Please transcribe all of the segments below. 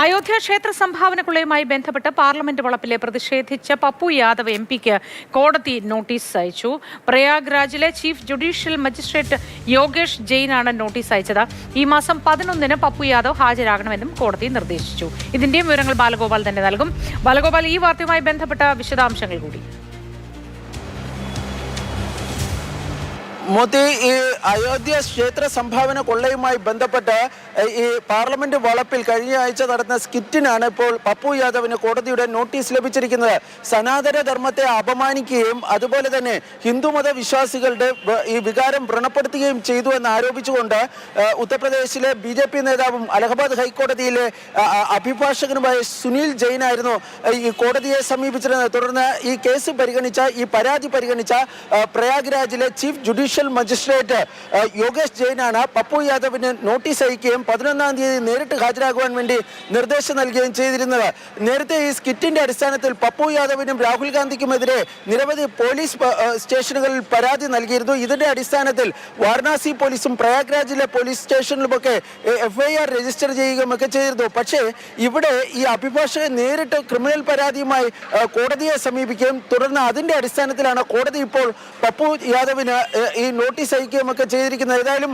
അയോധ്യ ക്ഷേത്ര സംഭാവനക്കുള്ളയുമായി ബന്ധപ്പെട്ട് പാർലമെന്റ് വളപ്പിലെ പ്രതിഷേധിച്ച പപ്പു യാദവ് എംപിക്ക് കോടതി നോട്ടീസ് അയച്ചു. പ്രയാഗ്രാജിലെ ചീഫ് ജുഡീഷ്യൽ മജിസ്ട്രേറ്റ് യോഗേഷ് ജെയിനാണ് നോട്ടീസ് അയച്ചത്. ഈ മാസം 11-ന് പപ്പു യാദവ് ഹാജരാകണമെന്നും കോടതി നിർദ്ദേശിച്ചു. ഇതിന്റെയും വിവരങ്ങൾ ബാലഗോപാൽ തന്നെ നൽകും. ബാലഗോപാൽ, ഈ വാർത്തയുമായി ബന്ധപ്പെട്ട വിശദാംശങ്ങൾ കൂടി. മോദി, ഈ അയോധ്യ ക്ഷേത്ര സംഭാവന കൊള്ളയുമായി ബന്ധപ്പെട്ട് ഈ പാർലമെന്റ് വളപ്പിൽ കഴിഞ്ഞ ആഴ്ച നടന്ന സ്കിറ്റിനാണ് ഇപ്പോൾ പപ്പു യാദവിന് കോടതിയുടെ നോട്ടീസ് ലഭിച്ചിരിക്കുന്നത്. സനാതന ധർമ്മത്തെ അപമാനിക്കുകയും അതുപോലെ തന്നെ ഹിന്ദുമത വിശ്വാസികളുടെ ഈ വികാരം വ്രണപ്പെടുത്തുകയും ചെയ്തു എന്ന് ആരോപിച്ചുകൊണ്ട് ഉത്തർപ്രദേശിലെ BJP നേതാവും അലഹബാദ് ഹൈക്കോടതിയിലെ അഭിഭാഷകനുമായ സുനിൽ ജെയിനായിരുന്നു ഈ കോടതിയെ സമീപിച്ചിരുന്നത്. തുടർന്ന് ഈ കേസ് പരിഗണിച്ച, ഈ പരാതി പരിഗണിച്ച പ്രയാഗ്രാജിലെ ചീഫ് ജുഡീഷ്യൽ മജിസ്ട്രേറ്റ് യോഗേഷ് ജെയിനാണ് പപ്പു യാദവിന് നോട്ടീസ് അയക്കുകയും 11-ാം തീയതി നേരിട്ട് ഹാജരാകുവാൻ വേണ്ടി നിർദ്ദേശം നൽകുകയും ചെയ്തിരുന്നത്. നേരത്തെ ഈ സ്കിറ്റിന്റെ അടിസ്ഥാനത്തിൽ പപ്പു യാദവിനും രാഹുൽ ഗാന്ധിക്കുമെതിരെ നിരവധി പോലീസ് സ്റ്റേഷനുകളിൽ പരാതി നൽകിയിരുന്നു. ഇതിന്റെ അടിസ്ഥാനത്തിൽ വാരണാസി പോലീസും പ്രയാഗ്രാജിലെ പോലീസ് സ്റ്റേഷനിലുമൊക്കെ FIR രജിസ്റ്റർ ചെയ്യുകയും ഒക്കെ ചെയ്തിരുന്നു. പക്ഷേ ഇവിടെ ഈ അഭിഭാഷകൻ നേരിട്ട് ക്രിമിനൽ പരാതിയുമായി കോടതിയെ സമീപിക്കുകയും തുടർന്ന് അതിന്റെ അടിസ്ഥാനത്തിലാണ് കോടതി ഇപ്പോൾ പപ്പു യാദവിന് ഈ നോട്ടീസ് അയക്കുകയും ഒക്കെ ചെയ്തിരിക്കുന്നത്. ഏതായാലും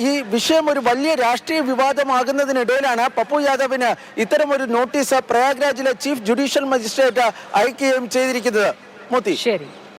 ഈ വിഷയം ഒരു വലിയ രാഷ്ട്രീയ വിവാദമാകുന്നതിനിടയിലാണ് പപ്പു യാദവിന് ഇത്തരം ഒരു നോട്ടീസ് പ്രയാഗ്രാജിലെ ചീഫ് ജുഡീഷ്യൽ മജിസ്ട്രേറ്റ് അയക്കുകയും ചെയ്തിരിക്കുന്നത്. മോദി, ശരി.